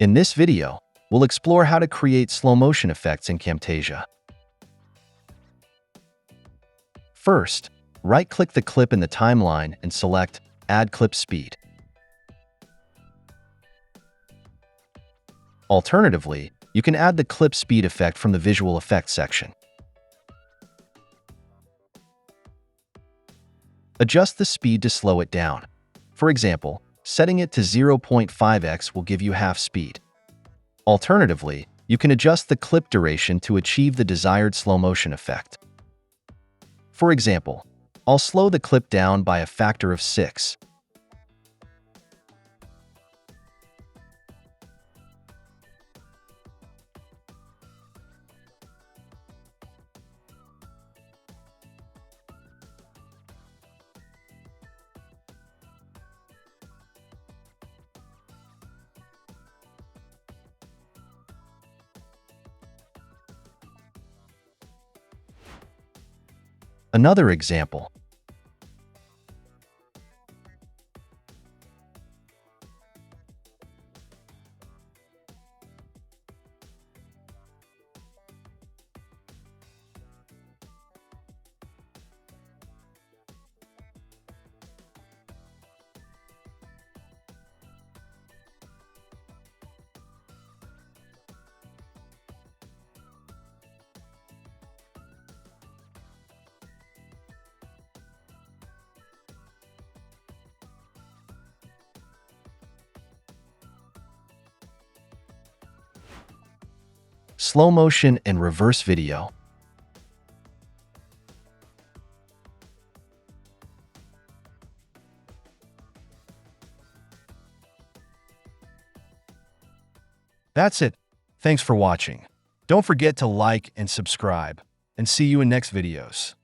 In this video, we'll explore how to create slow motion effects in Camtasia. First, right-click the clip in the timeline and select Add Clip Speed. Alternatively, you can add the clip speed effect from the Visual Effects section. Adjust the speed to slow it down. For example, setting it to 0.5x will give you half speed. Alternatively, you can adjust the clip duration to achieve the desired slow motion effect. For example, I'll slow the clip down by a factor of 6. Another example. Slow motion and reverse video. That's it. Thanks for watching. Don't forget to like and subscribe, and see you in next videos.